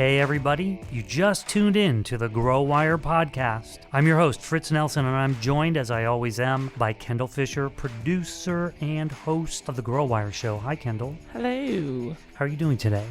Hey everybody, you just tuned in to the Grow Wire podcast. I'm your host, Fritz Nelson, and I'm joined, as I always am, by Kendall Fisher, producer and host of the Grow Wire show. Hi, Kendall. Hello. How are you doing today?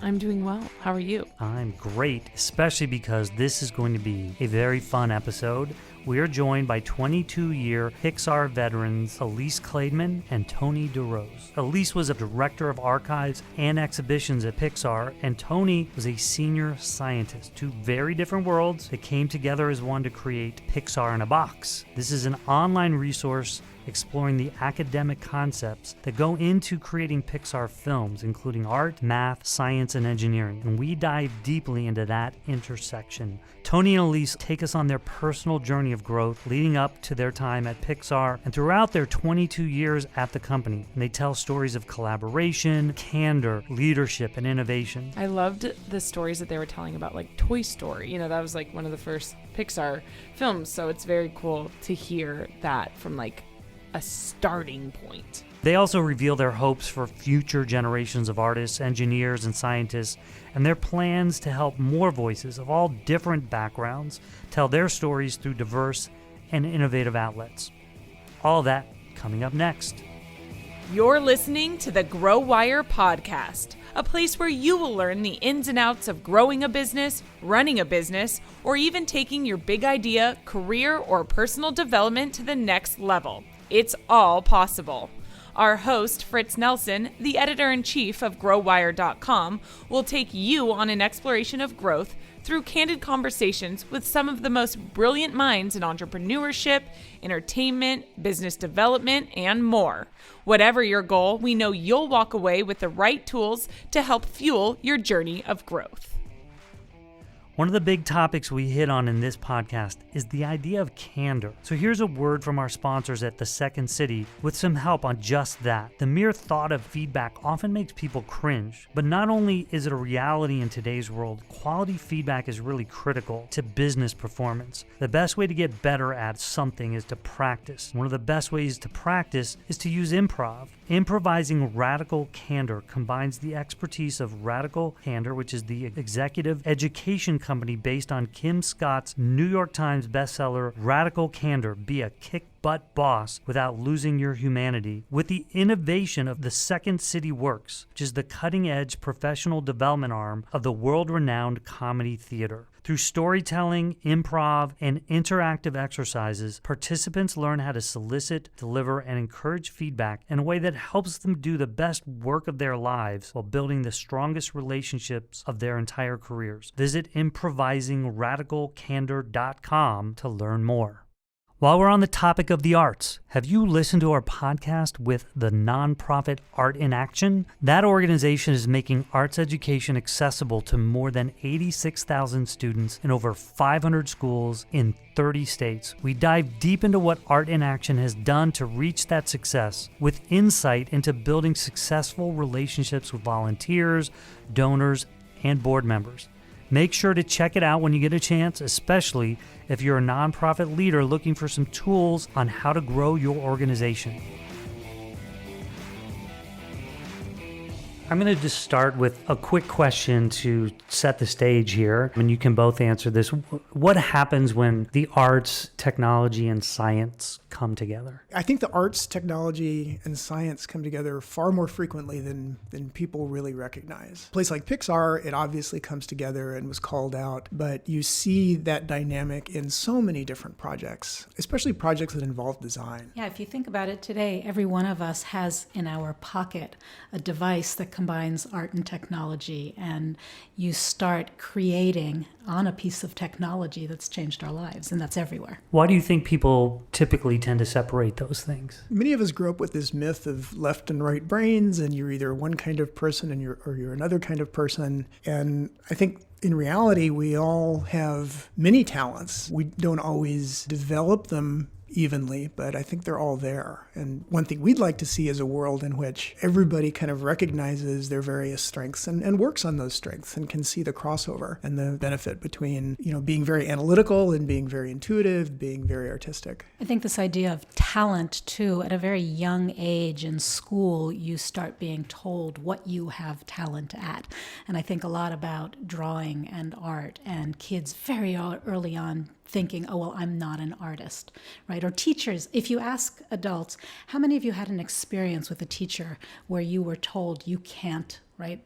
I'm doing well. How are you? I'm great, especially because this is going to be a very fun episode. We are joined by 22-year Pixar veterans Elyse Klaidman and Tony DeRose. Elyse was a director of archives and exhibitions at Pixar, and Tony was a senior scientist. Two very different worlds that came together as one to create Pixar in a Box. This is an online resource exploring the academic concepts that go into creating Pixar films, including art, math, science, and engineering. And we dive deeply into that intersection. Tony and Elyse take us on their personal journey of growth leading up to their time at Pixar and throughout their 22 years at the company. And they tell stories of collaboration, candor, leadership, and innovation. I loved the stories that they were telling about, like Toy Story. You know, that was like one of the first Pixar films. So it's very cool to hear that from like a starting point. They also reveal their hopes for future generations of artists, engineers, and scientists, and their plans to help more voices of all different backgrounds tell their stories through diverse and innovative outlets. All that coming up next. You're listening to the Grow Wire podcast, a place where you will learn the ins and outs of growing a business, running a business, or even taking your big idea, career, or personal development to the next level. It's all possible. Our host, Fritz Nelson, the editor-in-chief of GrowWire.com, will take you on an exploration of growth through candid conversations with some of the most brilliant minds in entrepreneurship, entertainment, business development, and more. Whatever your goal, we know you'll walk away with the right tools to help fuel your journey of growth. One of the big topics we hit on in this podcast is the idea of candor. So here's a word from our sponsors at the Second City with some help on just that. The mere thought of feedback often makes people cringe, but not only is it a reality in today's world, quality feedback is really critical to business performance. The best way to get better at something is to practice. One of the best ways to practice is to use improv. Improvising Radical Candor combines the expertise of Radical Candor, which is the executive education company based on Kim Scott's New York Times bestseller, Radical Candor, Be a Kick-Butt Boss Without Losing Your Humanity, with the innovation of the Second City Works, which is the cutting-edge professional development arm of the world-renowned comedy theater. Through storytelling, improv, and interactive exercises, participants learn how to solicit, deliver, and encourage feedback in a way that helps them do the best work of their lives while building the strongest relationships of their entire careers. Visit improvisingradicalcandor.com to learn more. While we're on the topic of the arts, have you listened to our podcast with the nonprofit Art in Action? That organization is making arts education accessible to more than 86,000 students in over 500 schools in 30 states. We dive deep into what Art in Action has done to reach that success, with insight into building successful relationships with volunteers, donors, and board members. Make sure to check it out when you get a chance, especially if you're a nonprofit leader looking for some tools on how to grow your organization. I'm going to just start with a quick question to set the stage here, and you can both answer this. What happens when the arts, technology, and science come together? I think the arts, technology, and science come together far more frequently than people really recognize. A place like Pixar, it obviously comes together and was called out, but you see that dynamic in so many different projects, especially projects that involve design. Yeah, if you think about it today, every one of us has in our pocket a device that combines art and technology, and you start creating on a piece of technology that's changed our lives, and that's everywhere. Why do you think people typically tend to separate those things? Many of us grew up with this myth of left and right brains, and you're either one kind of person or you're another kind of person. And I think in reality, we all have many talents. We don't always develop them evenly, but I think they're all there. And one thing we'd like to see is a world in which everybody kind of recognizes their various strengths and works on those strengths and can see the crossover and the benefit between, being very analytical and being very intuitive, being very artistic. I think this idea of talent, too, at a very young age in school, you start being told what you have talent at. And I think a lot about drawing and art, and kids very early on thinking, oh, well, I'm not an artist, right? Or teachers, if you ask adults, how many of you had an experience with a teacher where you were told you can't, right?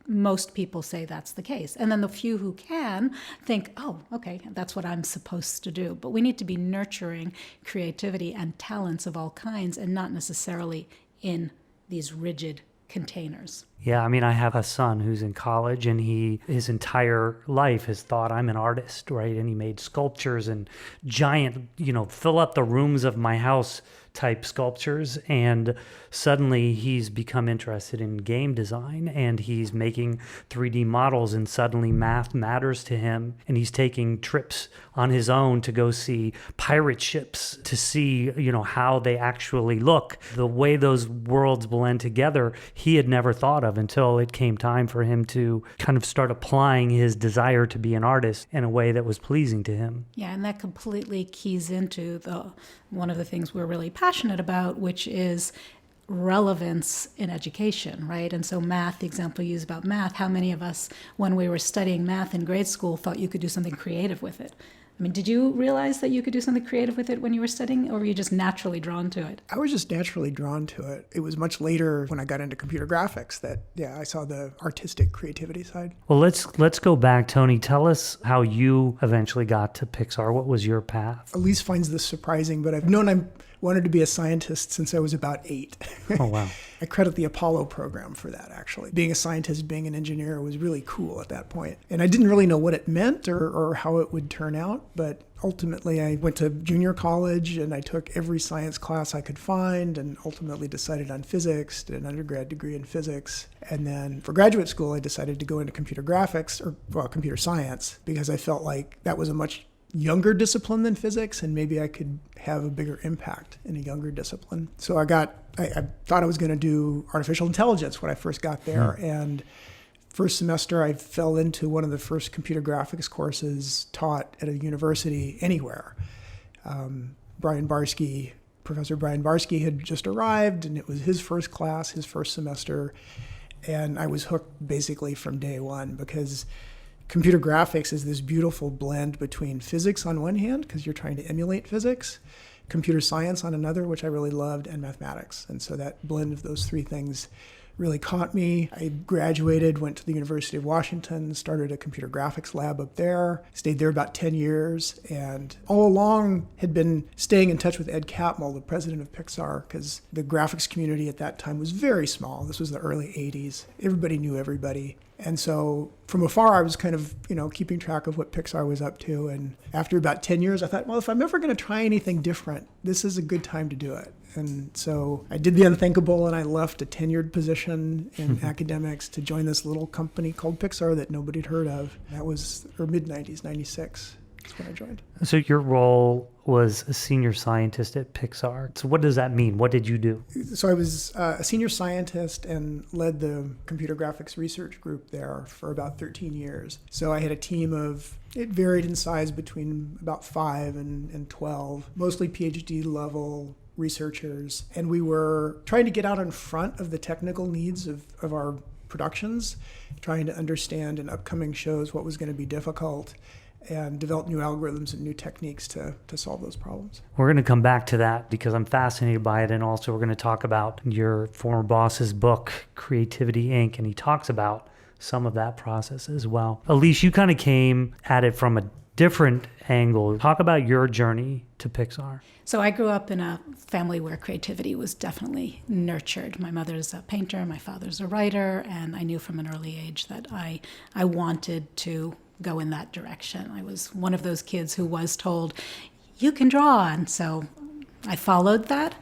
Most people say that's the case. And then the few who can think, oh, okay, that's what I'm supposed to do. But we need to be nurturing creativity and talents of all kinds and not necessarily in these rigid containers. Yeah, I have a son who's in college, and his entire life has thought I'm an artist, right? And he made sculptures and giant, fill up the rooms of my house type sculptures. And suddenly he's become interested in game design, and he's making 3D models, and suddenly math matters to him. And he's taking trips on his own to go see pirate ships, to see, how they actually look. The way those worlds blend together, he had never thought of until it came time for him to kind of start applying his desire to be an artist in a way that was pleasing to him. Yeah, and that completely keys into one of the things we're really passionate about, which is relevance in education, right? And so math, the example you use about math, how many of us, when we were studying math in grade school, thought you could do something creative with it? Did you realize that you could do something creative with it when you were studying, or were you just naturally drawn to it? I was just naturally drawn to it. It was much later when I got into computer graphics that, I saw the artistic creativity side. Well, let's go back, Tony. Tell us how you eventually got to Pixar. What was your path? Elyse finds this surprising, but I've known I wanted to be a scientist since I was about 8. Oh, wow. I credit the Apollo program for that, actually. Being a scientist, being an engineer was really cool at that point. And I didn't really know what it meant or how it would turn out, but ultimately I went to junior college and I took every science class I could find and ultimately decided on physics, did an undergrad degree in physics. And then for graduate school, I decided to go into computer graphics, computer science, because I felt like that was a much younger discipline than physics, and maybe I could have a bigger impact in a younger discipline. So I thought I was going to do artificial intelligence when I first got there. And first semester, I fell into one of the first computer graphics courses taught at a university anywhere. Professor Brian Barsky had just arrived, and it was his first class, his first semester. And I was hooked basically from day one, because computer graphics is this beautiful blend between physics on one hand, because you're trying to emulate physics, computer science on another, which I really loved, and mathematics. And so that blend of those three things really caught me. I graduated, went to the University of Washington, started a computer graphics lab up there, stayed there about 10 years, and all along had been staying in touch with Ed Catmull, the president of Pixar, because the graphics community at that time was very small. This was the early 80s. Everybody knew everybody. And so from afar, I was kind of, keeping track of what Pixar was up to. And after about 10 years, I thought, well, if I'm ever going to try anything different, this is a good time to do it. And so I did the unthinkable, and I left a tenured position in academics to join this little company called Pixar that nobody had heard of. That was mid-90s, 96. That's when I joined. So your role was a senior scientist at Pixar. So what does that mean? What did you do? So I was a senior scientist and led the computer graphics research group there for about 13 years. So I had a team it varied in size between about 5 and 12, mostly PhD level researchers. And we were trying to get out in front of the technical needs of our productions, trying to understand in upcoming shows what was going to be difficult, and develop new algorithms and new techniques to solve those problems. We're going to come back to that because I'm fascinated by it. And also we're going to talk about your former boss's book, Creativity Inc., and he talks about some of that process as well. Elyse, you kind of came at it from a different angle. Talk about your journey to Pixar. So I grew up in a family where creativity was definitely nurtured. My mother's a painter, my father's a writer, and I knew from an early age that I wanted to go in that direction. I was one of those kids who was told, you can draw, and so I followed that.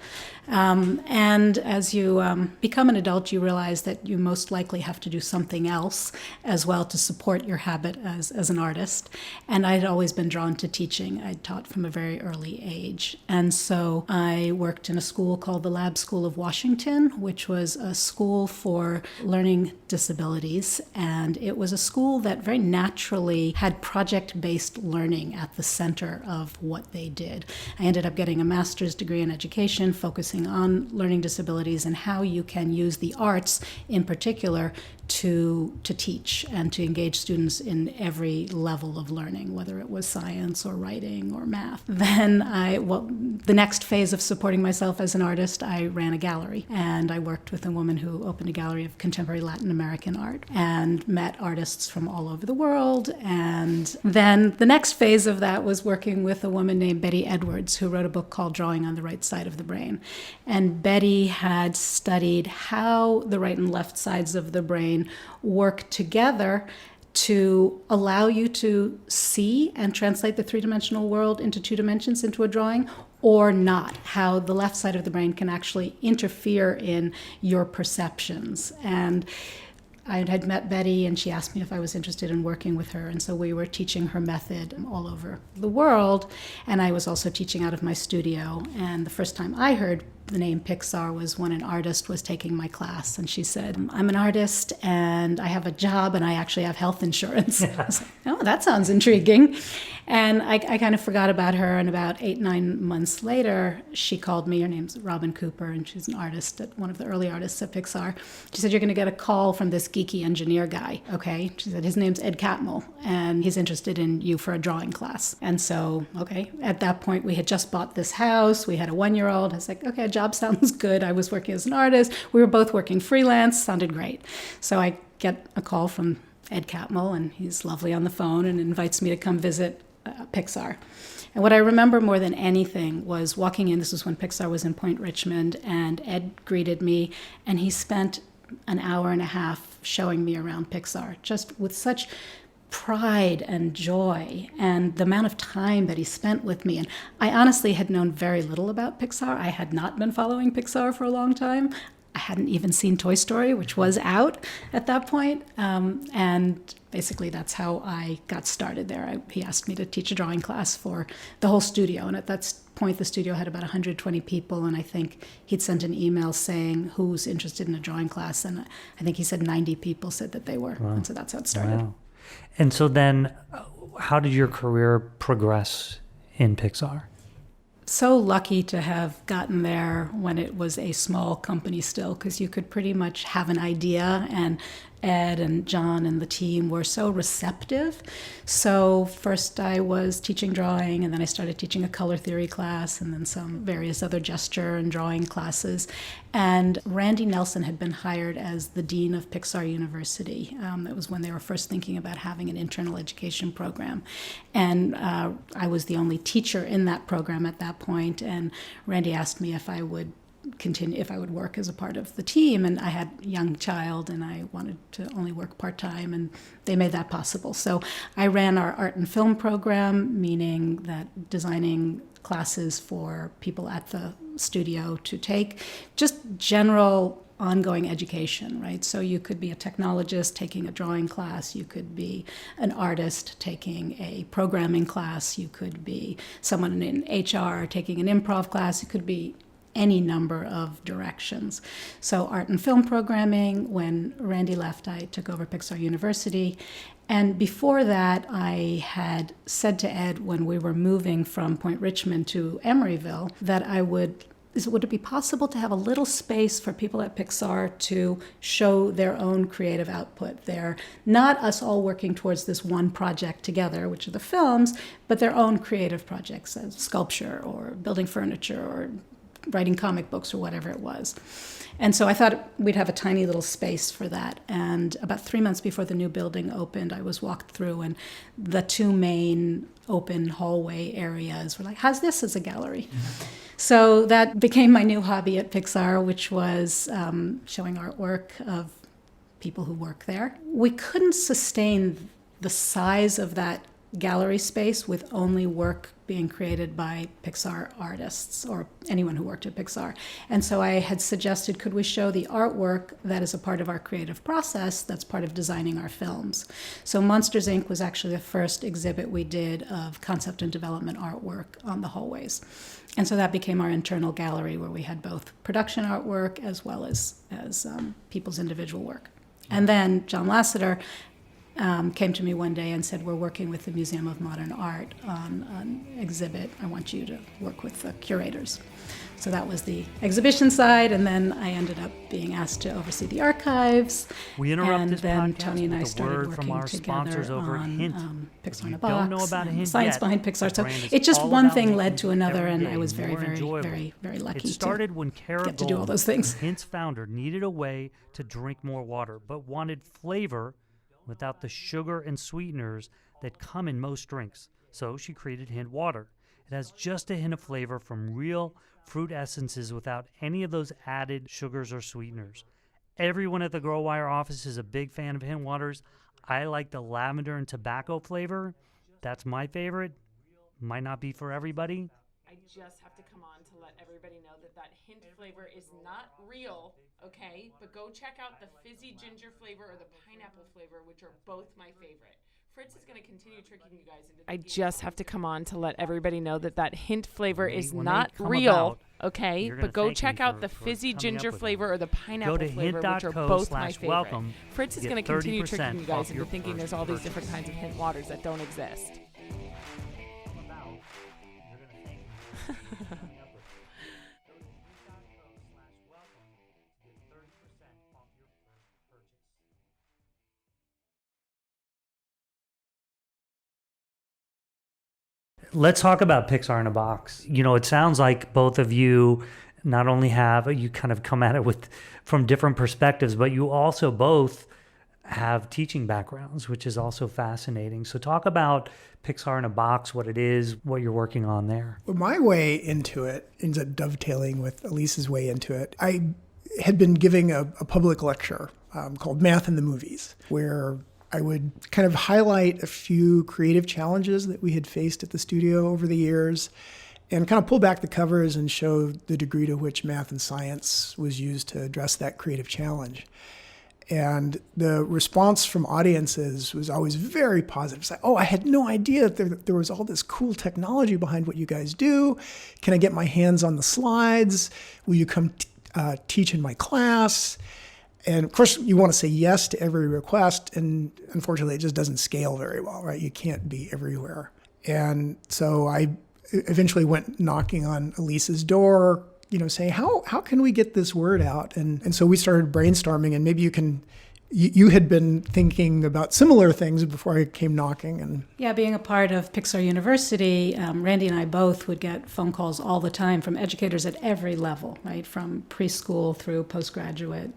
And as you become an adult, you realize that you most likely have to do something else as well to support your habit as an artist. And I'd always been drawn to teaching. I'd taught from a very early age. And so I worked in a school called the Lab School of Washington, which was a school for learning disabilities. And it was a school that very naturally had project-based learning at the center of what they did. I ended up getting a master's degree in education, focusing on learning disabilities and how you can use the arts in particular to teach and to engage students in every level of learning, whether it was science or writing or math. Then the next phase of supporting myself as an artist, I ran a gallery, and I worked with a woman who opened a gallery of contemporary Latin American art and met artists from all over the world. And then the next phase of that was working with a woman named Betty Edwards, who wrote a book called Drawing on the Right Side of the Brain. And Betty had studied how the right and left sides of the brain work together to allow you to see and translate the three-dimensional world into two dimensions, into a drawing, or not, how the left side of the brain can actually interfere in your perceptions. And I had met Betty, and she asked me if I was interested in working with her, and so we were teaching her method all over the world, and I was also teaching out of my studio. And the first time I heard the name Pixar was when an artist was taking my class, and she said, "I'm an artist and I have a job and I actually have health insurance." I was like, "Oh, that sounds intriguing." And I kind of forgot about her, and about 8-9 months later, she called me. Her name's Robin Cooper, and she's an artist, one of the early artists at Pixar. She said, "You're going to get a call from this geeky engineer guy, okay?" She said, "His name's Ed Catmull, and he's interested in you for a drawing class." And so, okay, at that point, we had just bought this house. We had a 1-year-old. I was like, okay, a job sounds good. I was working as an artist. We were both working freelance. Sounded great. So I get a call from Ed Catmull, and he's lovely on the phone and invites me to come visit Pixar. And what I remember more than anything was walking in. This was when Pixar was in Point Richmond, and Ed greeted me, and he spent an hour and a half showing me around Pixar, just with such pride and joy, and the amount of time that he spent with me. And I honestly had known very little about Pixar. I had not been following Pixar for a long time. I hadn't even seen Toy Story, which was out at that point. And basically that's how I got started there. He asked me to teach a drawing class for the whole studio. And at that point, the studio had about 120 people. And I think he'd sent an email saying who's interested in a drawing class. And I think he said 90 people said that they were. Wow. And so that's how it started. Wow. And so then how did your career progress in Pixar? So lucky to have gotten there when it was a small company still, because you could pretty much have an idea, and Ed and John and the team were so receptive. So first I was teaching drawing, and then I started teaching a color theory class, and then some various other gesture and drawing classes. And Randy Nelson had been hired as the dean of Pixar University. That was when they were first thinking about having an internal education program. And I was the only teacher in that program at that point, and Randy asked me if I would work as a part of the team. And I had a young child, and I wanted to only work part-time, and they made that possible. So I ran our art and film program, meaning that designing classes for people at the studio to take, just general ongoing education, right? So you could be a technologist taking a drawing class, you could be an artist taking a programming class, you could be someone in HR taking an improv class, it could be any number of directions. So art and film programming. When Randy left, I took over Pixar University. And before that, I had said to Ed when we were moving from Point Richmond to Emeryville that would it be possible to have a little space for people at Pixar to show their own creative output? They're not us all working towards this one project together, which are the films, but their own creative projects, sculpture or building furniture or writing comic books or whatever it was. And so I thought we'd have a tiny little space for that. And about 3 months before the new building opened, I was walked through, and the two main open hallway areas were like, how's this as a gallery? Mm-hmm. So that became my new hobby at Pixar, which was showing artwork of people who work there. We couldn't sustain the size of that gallery space with only work being created by Pixar artists or anyone who worked at Pixar. And so I had suggested, could we show the artwork that is a part of our creative process that's part of designing our films? So Monsters, Inc. was actually the first exhibit we did of concept and development artwork on the hallways. And so that became our internal gallery where we had both production artwork as well as people's individual work. And then John Lasseter came to me one day and said, we're working with the Museum of Modern Art on an exhibit. I want you to work with the curators. So that was the exhibition side, and then I ended up being asked to oversee the archives. We interrupt and this then podcast Tony and I with a started word from working our sponsors together over at on Hint. Pixar in You a Box, don't know about and Hint science yet. behind Pixar. The So brand is it just all one about thing making led to another, every and day I was very, more very, enjoyable. very, very lucky It started to when Kara get to do all Goldman, those things. Hint's founder, needed a way to drink more water, but wanted flavor without the sugar and sweeteners that come in most drinks. So she created Hint Water. It has just a hint of flavor from real fruit essences without any of those added sugars or sweeteners. Everyone at the Grow Wire office is a big fan of Hint Waters. I like the lavender and tobacco flavor. That's my favorite. Might not be for everybody. I just have to come on to let everybody know that hint flavor is not real, okay? But go check out the fizzy ginger flavor or the pineapple flavor, which are both my favorite. Fritz is going to continue tricking you guys into I just have to come on to let everybody know that hint flavor is When not they come real, about, okay? you're gonna But go thank me check out for- the for fizzy coming ginger up with flavor them. or the pineapple to flavor, which are hint.co both my favorite. /welcome. Fritz is Get going to continue 30% tricking you guys off into your thinking first there's all these purchase. different kinds of hint waters that don't exist. Let's talk about Pixar in a Box. You know, it sounds like both of you not only you kind of come at it from different perspectives, but you also both have teaching backgrounds, which is also fascinating. So talk about Pixar in a Box, what it is, what you're working on there. Well, my way into it ends up dovetailing with Elyse's way into it. I had been giving a public lecture called Math in the Movies, where I would kind of highlight a few creative challenges that we had faced at the studio over the years and kind of pull back the covers and show the degree to which math and science was used to address that creative challenge. And the response from audiences was always very positive. It's like, oh, I had no idea that there was all this cool technology behind what you guys do. Can I get my hands on the slides? Will you come teach in my class? And of course, you want to say yes to every request, and unfortunately, it just doesn't scale very well, right? You can't be everywhere. And so I eventually went knocking on Elyse's door, saying, how can we get this word out? And so we started brainstorming, and maybe you had been thinking about similar things before I came knocking. And Yeah, being a part of Pixar University, Randy and I both would get phone calls all the time from educators at every level, right, from preschool through postgraduate,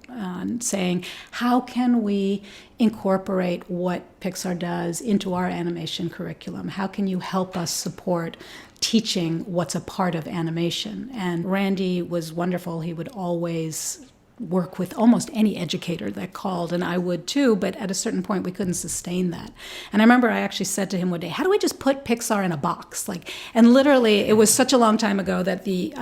saying, how can we incorporate what Pixar does into our animation curriculum? How can you help us support teaching what's a part of animation? And Randy was wonderful. He would always work with almost any educator that called, and I would too, but at a certain point we couldn't sustain that. And I remember I actually said to him one day, how do we just put Pixar in a box? And literally it was such a long time ago that the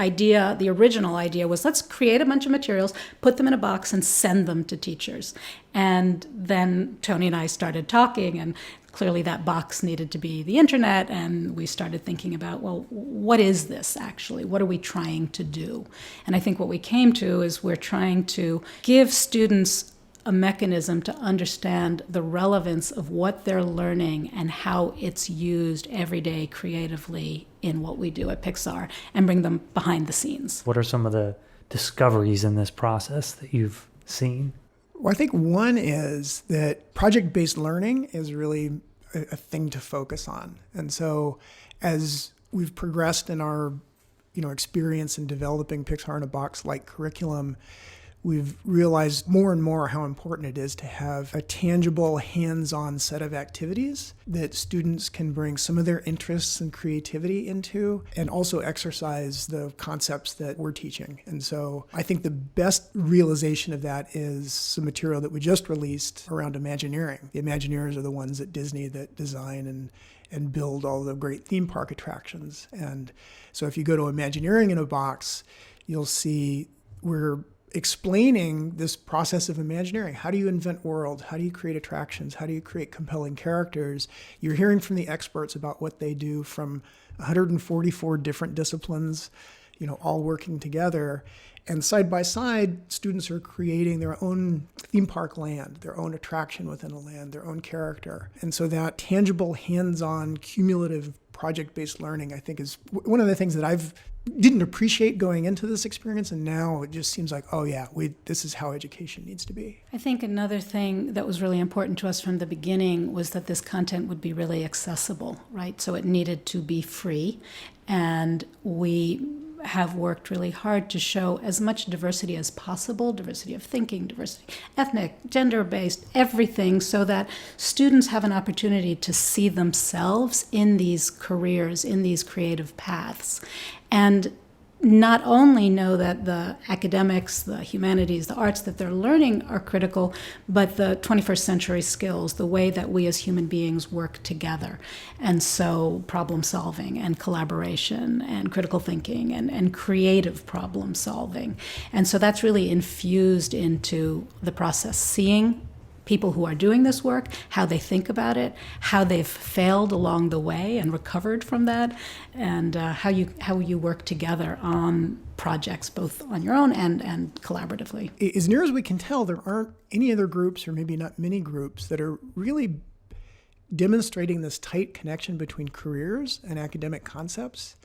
original idea was, let's create a bunch of materials, put them in a box and send them to teachers. And then Tony and I started talking, and clearly that box needed to be the internet, and we started thinking about, well, what is this actually? What are we trying to do? And I think what we came to is we're trying to give students a mechanism to understand the relevance of what they're learning and how it's used every day creatively in what we do at Pixar, and bring them behind the scenes. What are some of the discoveries in this process that you've seen? Well, I think one is that project-based learning is really a thing to focus on. And so as we've progressed in our experience in developing Pixar in a Box like curriculum, we've realized more and more how important it is to have a tangible, hands-on set of activities that students can bring some of their interests and creativity into, and also exercise the concepts that we're teaching. And so I think the best realization of that is some material that we just released around Imagineering. The Imagineers are the ones at Disney that design and build all the great theme park attractions. And so if you go to Imagineering in a box, you'll see we're explaining this process of Imagineering. How do you invent worlds? How do you create attractions? How do you create compelling characters? You're hearing from the experts about what they do from 144 different disciplines, all working together. And side by side, students are creating their own theme park land, their own attraction within a land, their own character. And so that tangible, hands-on, cumulative, project-based learning, I think, is one of the things that I've didn't appreciate going into this experience, and now it just seems like, oh yeah, this is how education needs to be. I think another thing that was really important to us from the beginning was that this content would be really accessible, right? So it needed to be free, and we have worked really hard to show as much diversity as possible, diversity of thinking, diversity, ethnic, gender-based, everything, so that students have an opportunity to see themselves in these careers, in these creative paths. And not only know that the academics, the humanities, the arts that they're learning are critical, but the 21st century skills, the way that we as human beings work together. And so problem solving and collaboration and critical thinking and creative problem solving. And so that's really infused into the process, seeing people who are doing this work, how they think about it, how they've failed along the way and recovered from that, and how you work together on projects, both on your own and collaboratively. As near as we can tell, there aren't any other groups, or maybe not many groups, that are really demonstrating this tight connection between careers and academic concepts.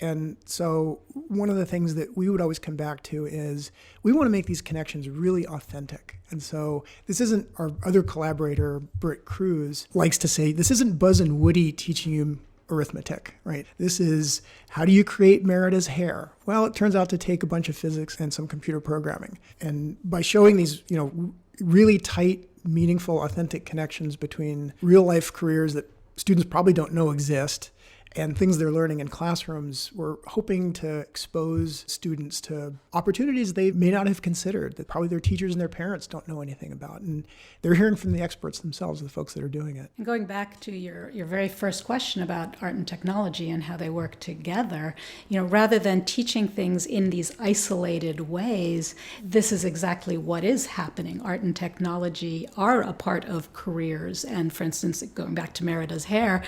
And so one of the things that we would always come back to is we want to make these connections really authentic. And so this isn't, our other collaborator, Britt Cruz, likes to say, this isn't Buzz and Woody teaching you arithmetic, right? This is, how do you create Merida's hair? Well, it turns out to take a bunch of physics and some computer programming. And by showing these, really tight, meaningful, authentic connections between real life careers that students probably don't know exist and things they're learning in classrooms, we're hoping to expose students to opportunities they may not have considered, that probably their teachers and their parents don't know anything about. And they're hearing from the experts themselves, the folks that are doing it. And going back to your very first question about art and technology and how they work together, rather than teaching things in these isolated ways, this is exactly what is happening. Art and technology are a part of careers. And for instance, going back to Merida's hair,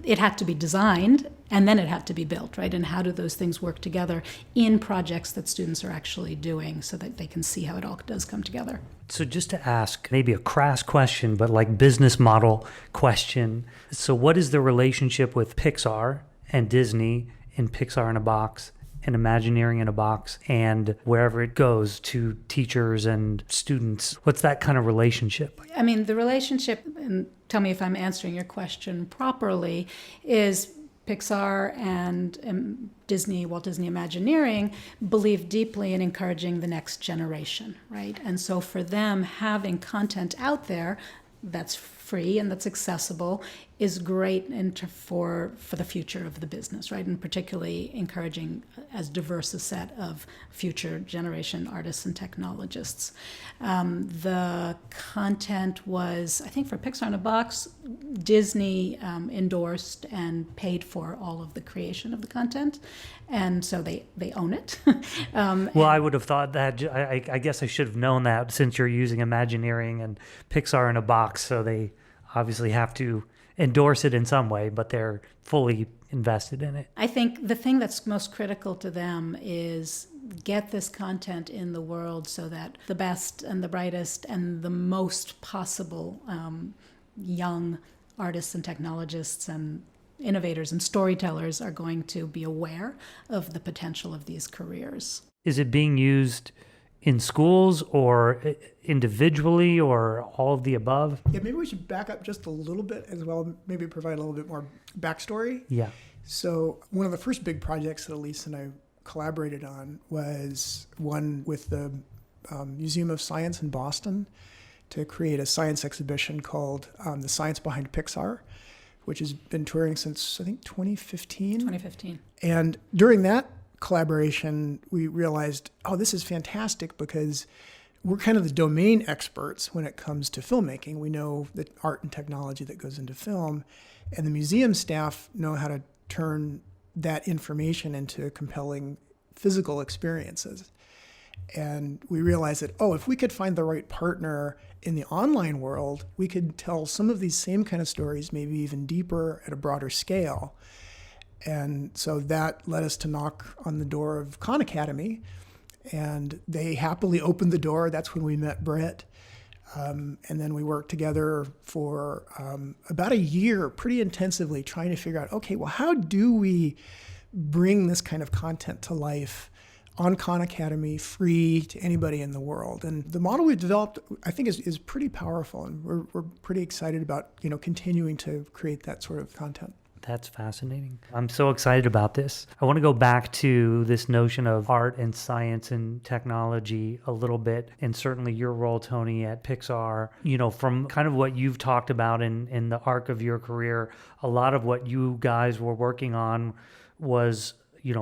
it had to be designed and then it had to be built, right? And how do those things work together in projects that students are actually doing so that they can see how it all does come together? So just to ask maybe a crass question, but like business model question. So what is the relationship with Pixar and Disney in Pixar in a Box and Imagineering in a Box and wherever it goes to teachers and students? What's that kind of relationship? I mean, the relationship, and tell me if I'm answering your question properly, is Pixar and Disney, Walt Disney Imagineering, believe deeply in encouraging the next generation, right? And so for them, having content out there that's free and that's accessible is great for the future of the business, right? And particularly encouraging as diverse a set of future generation artists and technologists. The content was, I think for Pixar in a Box, Disney endorsed and paid for all of the creation of the content. And so they own it. Well, I would have thought that, I guess I should have known that since you're using Imagineering and Pixar in a Box, so they obviously have to endorse it in some way, but they're fully invested in it. I think the thing that's most critical to them is get this content in the world so that the best and the brightest and the most possible young artists and technologists and innovators and storytellers are going to be aware of the potential of these careers. Is it being used in schools or individually or all of the above? Yeah, maybe we should back up just a little bit as well, maybe provide a little bit more backstory. Yeah. So one of the first big projects that Elyse and I collaborated on was one with the Museum of Science in Boston to create a science exhibition called The Science Behind Pixar, which has been touring since, I think, 2015. 2015. And during that collaboration, we realized, oh, this is fantastic because we're kind of the domain experts when it comes to filmmaking. We know the art and technology that goes into film, and the museum staff know how to turn that information into compelling physical experiences. And we realized that, if we could find the right partner in the online world, we could tell some of these same kind of stories, maybe even deeper at a broader scale. And so that led us to knock on the door of Khan Academy, and they happily opened the door. That's when we met Brett. And then we worked together for about a year, pretty intensively, trying to figure out, okay, well, how do we bring this kind of content to life on Khan Academy, free to anybody in the world? And the model we've developed, I think, is pretty powerful, and we're pretty excited about continuing to create that sort of content. That's fascinating. I'm so excited about this. I want to go back to this notion of art and science and technology a little bit, and certainly your role, Tony, at Pixar. From kind of what you've talked about in the arc of your career, a lot of what you guys were working on was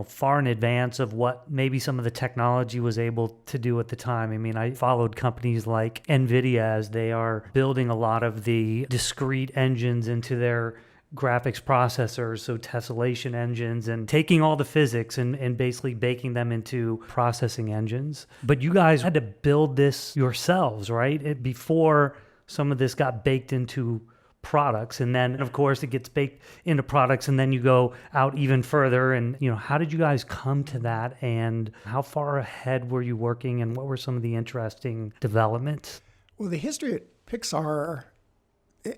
far in advance of what maybe some of the technology was able to do at the time. I mean, I followed companies like NVIDIA as they are building a lot of the discrete engines into their graphics processors, so tessellation engines, and taking all the physics and basically baking them into processing engines. But you guys had to build this yourselves, right? Before some of this got baked into products. And then, of course, it gets baked into products, and then you go out even further. And, how did you guys come to that? And how far ahead were you working? And what were some of the interesting developments? Well, the history at Pixar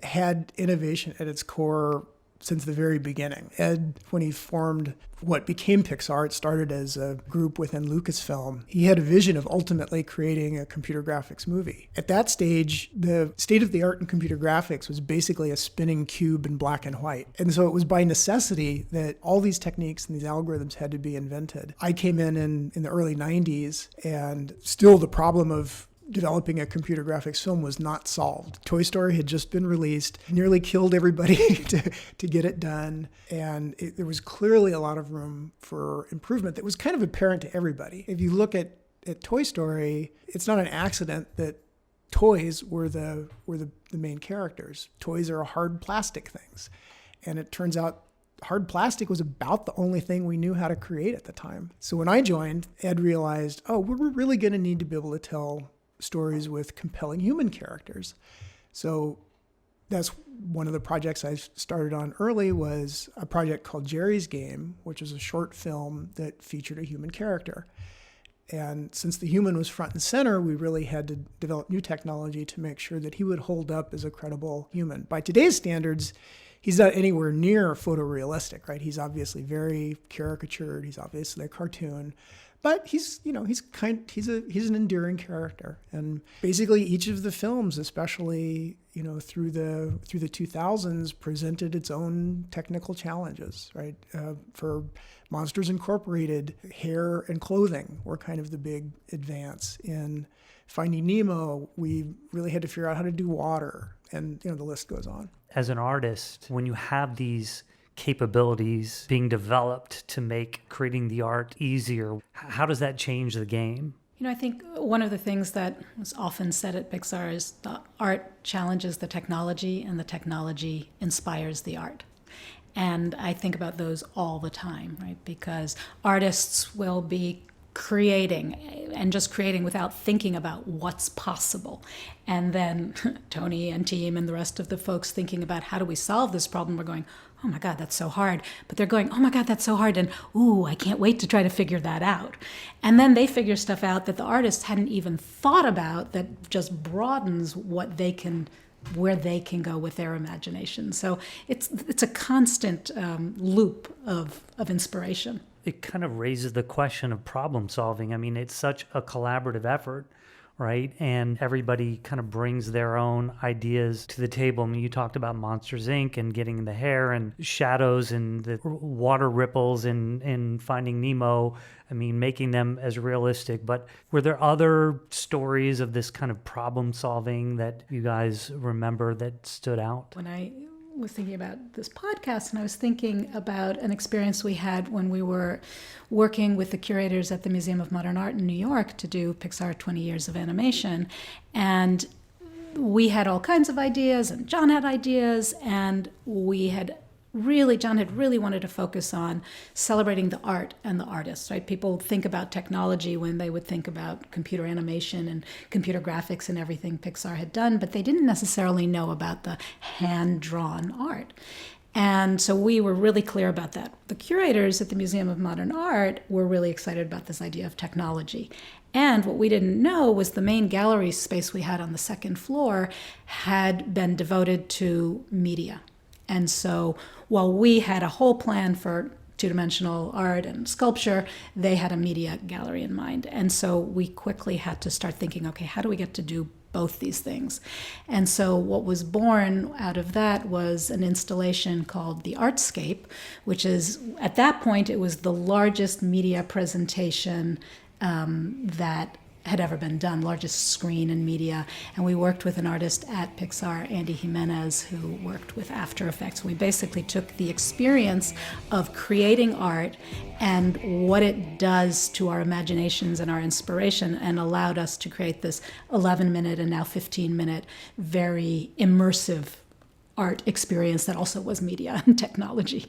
had innovation at its core since the very beginning. Ed, when he formed what became Pixar, it started as a group within Lucasfilm. He had a vision of ultimately creating a computer graphics movie. At that stage, the state of the art in computer graphics was basically a spinning cube in black and white. And so it was by necessity that all these techniques and these algorithms had to be invented. I came in the early 90s, and still the problem of developing a computer graphics film was not solved. Toy Story had just been released, nearly killed everybody to get it done. And there was clearly a lot of room for improvement that was kind of apparent to everybody. If you look at Toy Story, it's not an accident that toys were the main characters. Toys are hard plastic things. And it turns out hard plastic was about the only thing we knew how to create at the time. So when I joined, Ed realized, we're really going to need to be able to tell stories with compelling human characters. So that's one of the projects I started on early, was a project called Jerry's Game, which was a short film that featured a human character. And since the human was front and center, we really had to develop new technology to make sure that he would hold up as a credible human. By today's standards, he's not anywhere near photorealistic, right? He's obviously very caricatured. He's obviously a cartoon. But he's an endearing character. And basically each of the films, especially, through the 2000s, presented its own technical challenges, right? For Monsters Incorporated, hair and clothing were kind of the big advance. In Finding Nemo, we really had to figure out how to do water, and the list goes on. As an artist, when you have these capabilities being developed to make creating the art easier, how does that change the game? I think one of the things that was often said at Pixar is the art challenges the technology and the technology inspires the art. And I think about those all the time, right? Because artists will be creating and just creating without thinking about what's possible. And then Tony and team and the rest of the folks thinking about how do we solve this problem, we're going, oh my God, that's so hard. But they're going, oh my God, that's so hard. And ooh, I can't wait to try to figure that out. And then they figure stuff out that the artists hadn't even thought about that just broadens what they can, where they can go with their imagination. So it's a constant loop of inspiration. It kind of raises the question of problem solving. I mean, it's such a collaborative effort, right? And everybody kind of brings their own ideas to the table. I mean, you talked about Monsters, Inc. and getting the hair and shadows and the water ripples in Finding Nemo. I mean, making them as realistic. But were there other stories of this kind of problem solving that you guys remember that stood out? When I was thinking about this podcast, and I was thinking about an experience we had when we were working with the curators at the Museum of Modern Art in New York to do Pixar 20 Years of Animation. And we had all kinds of ideas, and John had ideas, and John had really wanted to focus on celebrating the art and the artists, right? People think about technology when they would think about computer animation and computer graphics and everything Pixar had done, but they didn't necessarily know about the hand-drawn art. And so we were really clear about that. The curators at the Museum of Modern Art were really excited about this idea of technology. And what we didn't know was the main gallery space we had on the second floor had been devoted to media. And so while we had a whole plan for two-dimensional art and sculpture, they had a media gallery in mind. And so we quickly had to start thinking, okay, how do we get to do both these things? And so what was born out of that was an installation called the Artscape, which is, at that point, it was the largest media presentation that had ever been done, largest screen in media. And we worked with an artist at Pixar, Andy Jimenez, who worked with After Effects. We basically took the experience of creating art and what it does to our imaginations and our inspiration and allowed us to create this 11-minute and now 15-minute, very immersive art experience that also was media and technology.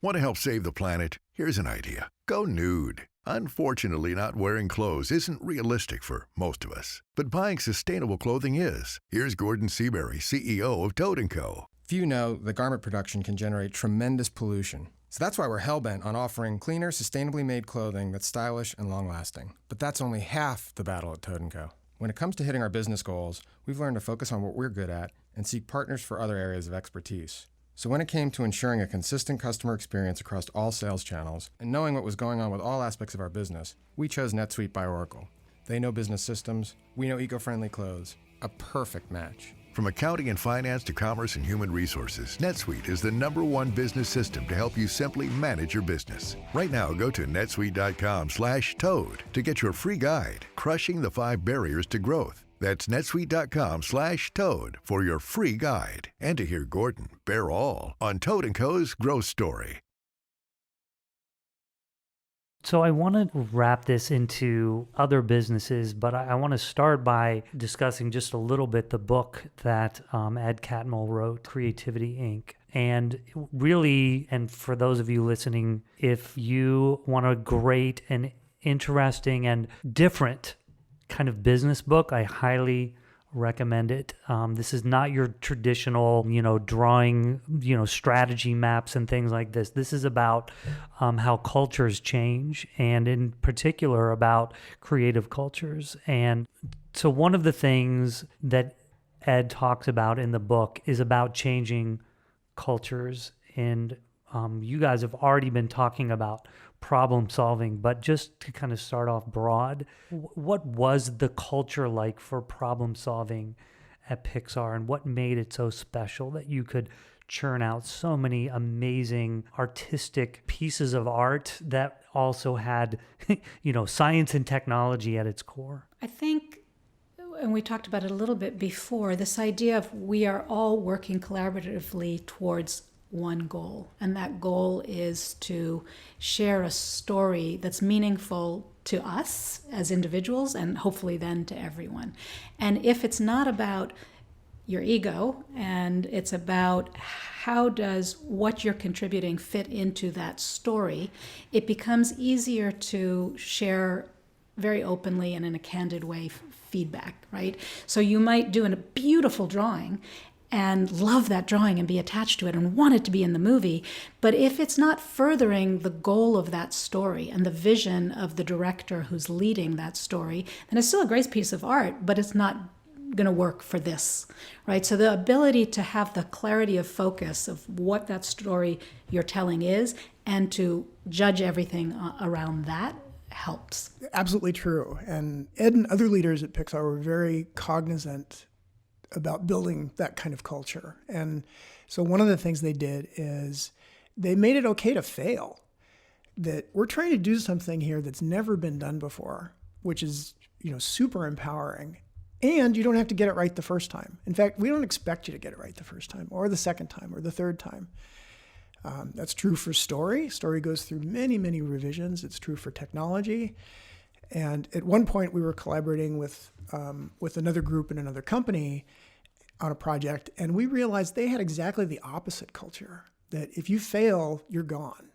Want to help save the planet? Here's an idea. Go nude. Unfortunately, not wearing clothes isn't realistic for most of us. But buying sustainable clothing is. Here's Gordon Seabury, CEO of Toad & Co. Few know that garment production can generate tremendous pollution. So that's why we're hellbent on offering cleaner, sustainably made clothing that's stylish and long-lasting. But that's only half the battle at Toad & Co. When it comes to hitting our business goals, we've learned to focus on what we're good at and seek partners for other areas of expertise. So when it came to ensuring a consistent customer experience across all sales channels and knowing what was going on with all aspects of our business, we chose NetSuite by Oracle. They know business systems, we know eco-friendly clothes. A perfect match. From accounting and finance to commerce and human resources, NetSuite is the #1 business system to help you simply manage your business. Right now, go to netsuite.com/toad to get your free guide, Crushing the 5 Barriers to Growth. That's netsuite.com/toad for your free guide and to hear Gordon bear all on Toad & Co.'s growth story. So I want to wrap this into other businesses, but I want to start by discussing just a little bit the book that Ed Catmull wrote, Creativity, Inc. And really, and for those of you listening, if you want a great and interesting and different kind of business book, I highly recommend it. This is not your traditional, drawing, strategy maps and things like this. This is about how cultures change, and in particular about creative cultures. And so one of the things that Ed talks about in the book is about changing cultures. And you guys have already been talking about problem solving, but just to kind of start off broad, what was the culture like for problem solving at Pixar, and what made it so special that you could churn out so many amazing artistic pieces of art that also had, science and technology at its core? I think, and we talked about it a little bit before, this idea of we are all working collaboratively towards one goal, and that goal is to share a story that's meaningful to us as individuals and hopefully then to everyone. And if it's not about your ego and it's about how does what you're contributing fit into that story, it becomes easier to share very openly and in a candid way feedback, right? So you might do a beautiful drawing and love that drawing and be attached to it and want it to be in the movie. But if it's not furthering the goal of that story and the vision of the director who's leading that story, then it's still a great piece of art, but it's not going to work for this, right? So the ability to have the clarity of focus of what that story you're telling is and to judge everything around that helps. Absolutely true. And Ed and other leaders at Pixar were very cognizant about building that kind of culture. And so one of the things they did is they made it okay to fail. That we're trying to do something here that's never been done before, which is, super empowering. And you don't have to get it right the first time. In fact, we don't expect you to get it right the first time or the second time or the third time. That's true for story. Story goes through many, many revisions. It's true for technology. And at one point, we were collaborating with another group in another company on a project, and we realized they had exactly the opposite culture, that if you fail, you're gone.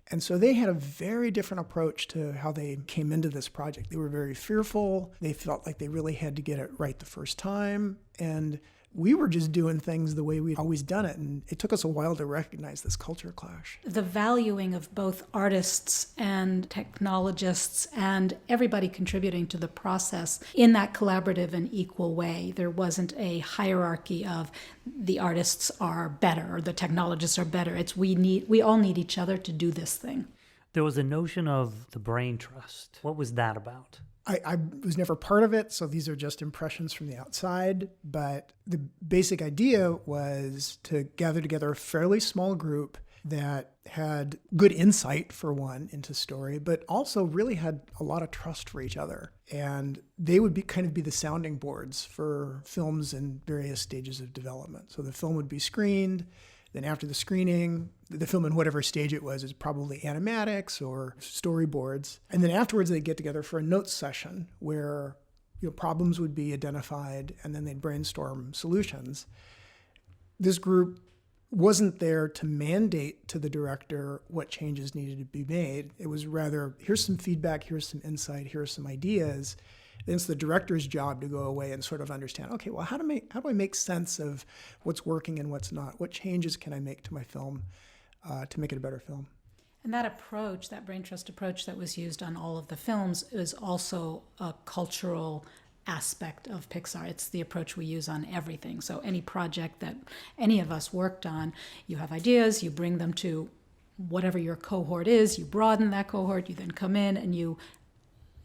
And so they had a very different approach to how they came into this project. They were very fearful. They felt like they really had to get it right the first time. And we were just doing things the way we'd always done it. And it took us a while to recognize this culture clash. The valuing of both artists and technologists and everybody contributing to the process in that collaborative and equal way. There wasn't a hierarchy of the artists are better or the technologists are better. It's we all need each other to do this thing. There was a notion of the brain trust. What was that about? I was never part of it, so these are just impressions from the outside. But the basic idea was to gather together a fairly small group that had good insight, for one, into story, but also really had a lot of trust for each other. And they would be the sounding boards for films in various stages of development. So the film would be screened. Then after the screening, the film in whatever stage it was is probably animatics or storyboards. And then afterwards they'd get together for a notes session where problems would be identified and then they'd brainstorm solutions. This group wasn't there to mandate to the director what changes needed to be made. It was rather, here's some feedback, here's some insight, here's some ideas. Then it's the director's job to go away and sort of understand, okay, well, how do I make sense of what's working and what's not? What changes can I make to my film to make it a better film? And that approach, that brain trust approach that was used on all of the films, is also a cultural aspect of Pixar. It's the approach we use on everything. So any project that any of us worked on, you have ideas, you bring them to whatever your cohort is, you broaden that cohort, you then come in and you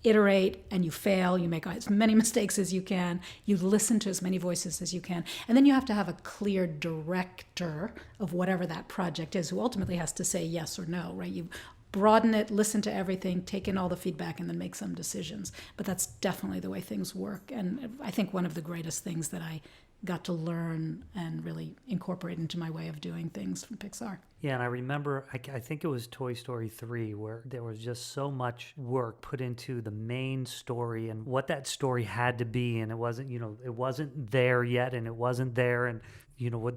iterate and you fail, you make as many mistakes as you can, you listen to as many voices as you can, and then you have to have a clear director of whatever that project is who ultimately has to say yes or no, right? You broaden it, listen to everything, take in all the feedback, and then make some decisions. But that's definitely the way things work. And I think one of the greatest things that I got to learn and really incorporate into my way of doing things from Pixar. Yeah, and I remember, I think it was Toy Story 3, where there was just so much work put into the main story and what that story had to be, and it wasn't, it wasn't there yet, and it wasn't there, and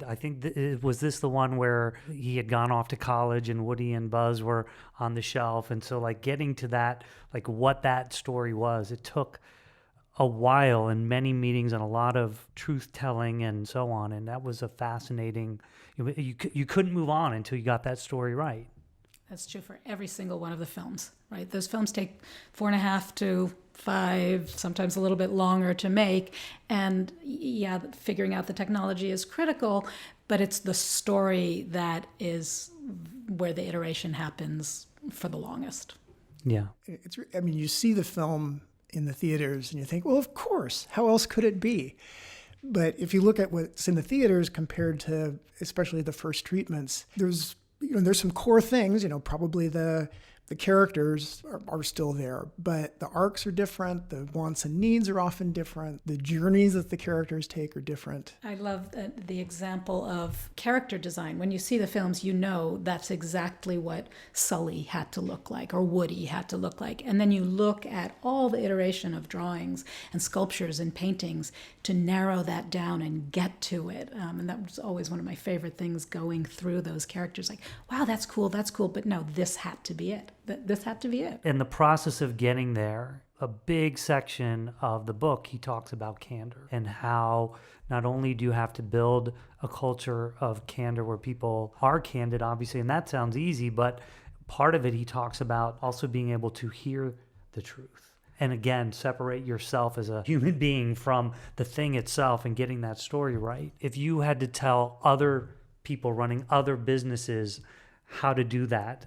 I think was this the one where he had gone off to college and Woody and Buzz were on the shelf, and so getting to that, what that story was, it took a while and many meetings and a lot of truth telling and so on, and that was a fascinating. You couldn't move on until you got that story right. That's true for every single one of the films, right? Those films take 4.5 to 5, sometimes a little bit longer to make, and yeah, figuring out the technology is critical, but it's the story that is where the iteration happens for the longest. Yeah, you see the film in the theaters and you think, well, of course, how else could it be? But if you look at what's in the theaters compared to especially the first treatments, there's some core things, probably the characters are still there, but the arcs are different, the wants and needs are often different, the journeys that the characters take are different. I love the example of character design. When you see the films, that's exactly what Sully had to look like or Woody had to look like. And then you look at all the iteration of drawings and sculptures and paintings to narrow that down and get to it. And that was always one of my favorite things, going through those characters. Wow, that's cool, but no, this had to be it. This had to be it. In the process of getting there, a big section of the book, he talks about candor and how not only do you have to build a culture of candor where people are candid, obviously, and that sounds easy, but part of it he talks about also being able to hear the truth. And again, separate yourself as a human being from the thing itself and getting that story right. If you had to tell other people running other businesses how to do that,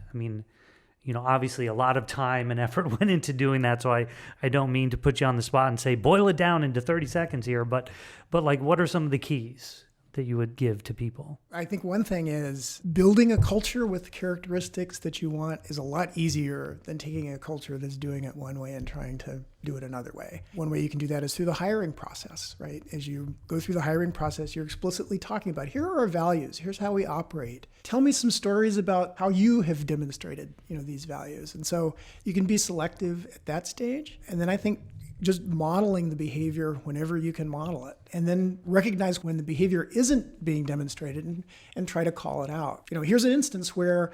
obviously a lot of time and effort went into doing that. So I don't mean to put you on the spot and say, boil it down into 30 seconds here, but like, what are some of the keys that you would give to people? I think one thing is building a culture with the characteristics that you want is a lot easier than taking a culture that's doing it one way and trying to do it another way. One way you can do that is through the hiring process, right? As you go through the hiring process, you're explicitly talking about, here are our values, here's how we operate. Tell me some stories about how you have demonstrated, these values. And so you can be selective at that stage. And then I think just modeling the behavior whenever you can model it, and then recognize when the behavior isn't being demonstrated and try to call it out. Here's an instance where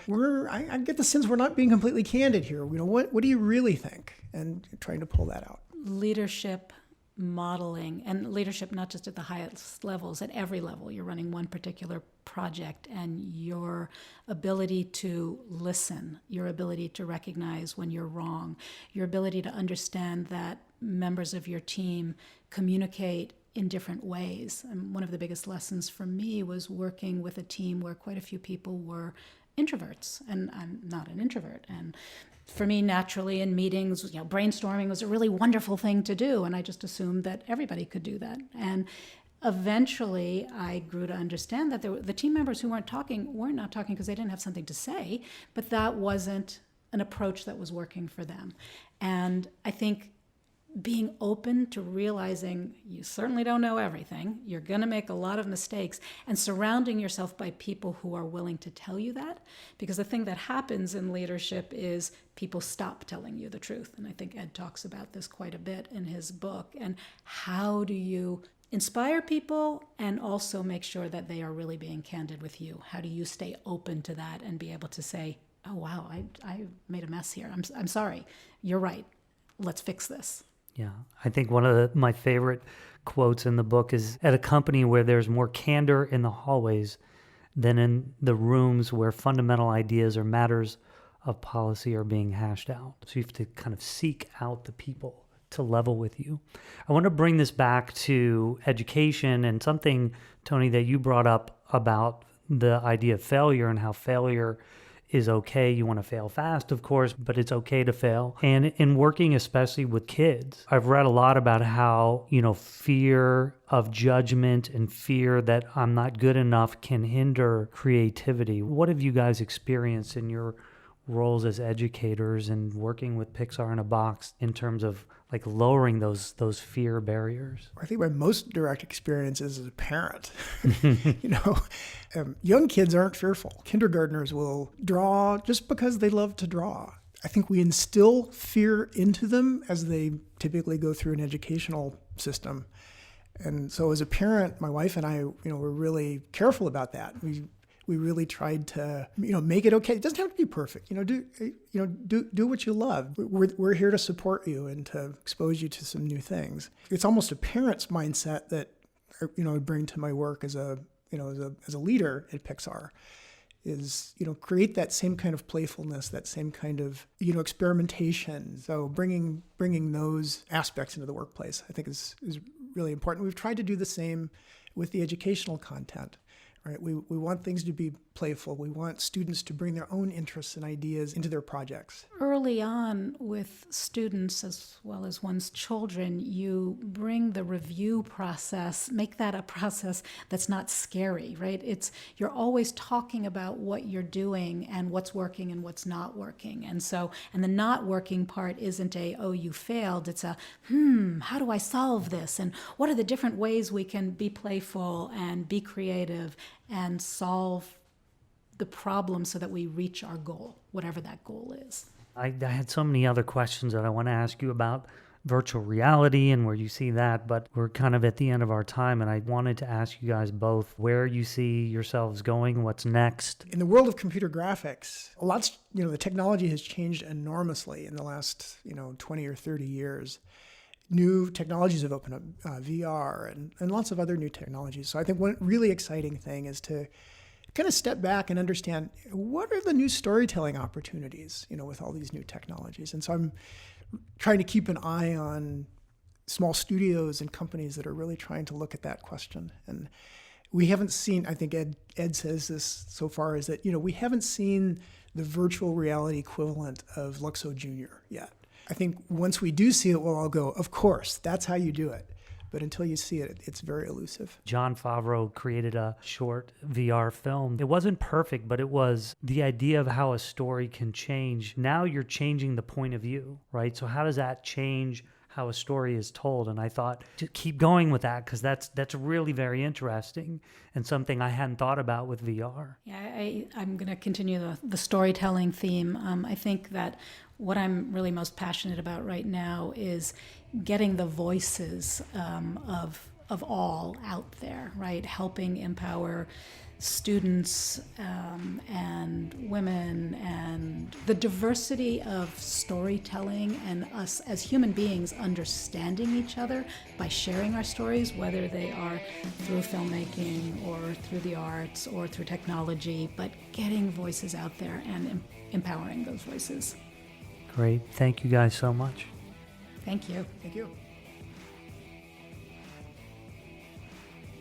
I get the sense we're not being completely candid here. What do you really think? And trying to pull that out. Leadership modeling, and leadership not just at the highest levels, at every level. You're running one particular project, and your ability to listen, your ability to recognize when you're wrong, your ability to understand that members of your team communicate in different ways. And one of the biggest lessons for me was working with a team where quite a few people were introverts, and I'm not an introvert. And for me, naturally, in meetings, brainstorming was a really wonderful thing to do, and I just assumed that everybody could do that. And eventually, I grew to understand that the team members who weren't not talking because they didn't have something to say, but that wasn't an approach that was working for them. And I think being open to realizing you certainly don't know everything, you're going to make a lot of mistakes, and surrounding yourself by people who are willing to tell you that. Because the thing that happens in leadership is people stop telling you the truth. And I think Ed talks about this quite a bit in his book. And how do you inspire people and also make sure that they are really being candid with you? How do you stay open to that and be able to say, oh, wow, I made a mess here. I'm sorry. You're right. Let's fix this. Yeah, I think one of my favorite quotes in the book is, at a company where there's more candor in the hallways than in the rooms where fundamental ideas or matters of policy are being hashed out. So you have to kind of seek out the people to level with you. I want to bring this back to education and something, Tony, that you brought up about the idea of failure and how failure is okay. You want to fail fast, of course, but it's okay to fail. And in working especially with kids, I've read a lot about how, fear of judgment and fear that I'm not good enough can hinder creativity. What have you guys experienced in your roles as educators and working with Pixar in a Box in terms of like lowering those fear barriers? I think my most direct experience is as a parent. Young kids aren't fearful. Kindergartners will draw just because they love to draw. I think we instill fear into them as they typically go through an educational system. And so as a parent, my wife and I, were really careful about that. We really tried to, make it okay. It doesn't have to be perfect. Do what you love. We're here to support you and to expose you to some new things. It's almost a parent's mindset that, I bring to my work as a leader at Pixar, is, create that same kind of playfulness, that same kind of, experimentation. So bringing those aspects into the workplace, I think is really important. We've tried to do the same with the educational content. Right? We want things to be playful. We want students to bring their own interests and ideas into their projects. Early on with students as well as one's children, you bring the review process, make that a process that's not scary, right? You're always talking about what you're doing and what's working and what's not working. And the not working part isn't you failed. It's how do I solve this? And what are the different ways we can be playful and be creative and solve the problem so that we reach our goal, whatever that goal is. I had so many other questions that I want to ask you about virtual reality and where you see that, but we're kind of at the end of our time, and I wanted to ask you guys both where you see yourselves going, what's next. In the world of computer graphics, the technology has changed enormously in the last 20 or 30 years. New technologies have opened up, VR and lots of other new technologies. So I think one really exciting thing is to kind of step back and understand what are the new storytelling opportunities, with all these new technologies. And so I'm trying to keep an eye on small studios and companies that are really trying to look at that question. And we haven't seen, I think Ed says this so far, is that, we haven't seen the virtual reality equivalent of Luxo Junior yet. I think once we do see it, we'll all go, of course, that's how you do it. But until you see it, it's very elusive. Jon Favreau created a short VR film. It wasn't perfect, but it was the idea of how a story can change. Now you're changing the point of view, right? So how does that change how a story is told? And I thought to keep going with that, because that's really very interesting and something I hadn't thought about with VR. Yeah, I'm going to continue the storytelling theme. I think that what I'm really most passionate about right now is getting the voices of all out there, right? Helping empower students and women, and the diversity of storytelling, and us as human beings understanding each other by sharing our stories, whether they are through filmmaking or through the arts or through technology, but getting voices out there and empowering those voices. Great. Thank you guys so much. Thank you. Thank you.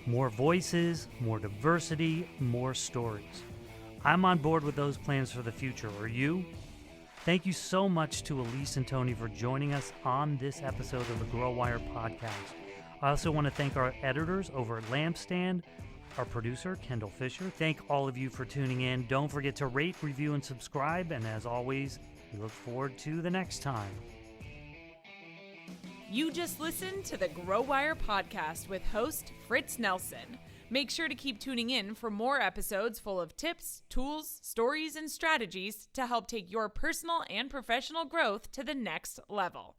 More voices, more diversity, more stories. I'm on board with those plans for the future. Are you? Thank you so much to Elyse and Tony for joining us on this episode of the Grow Wire podcast. I also want to thank our editors over at Lampstand, our producer, Kendall Fisher. Thank all of you for tuning in. Don't forget to rate, review, and subscribe. And as always, we look forward to the next time. You just listened to the Grow Wire podcast with host Fritz Nelson. Make sure to keep tuning in for more episodes full of tips, tools, stories, and strategies to help take your personal and professional growth to the next level.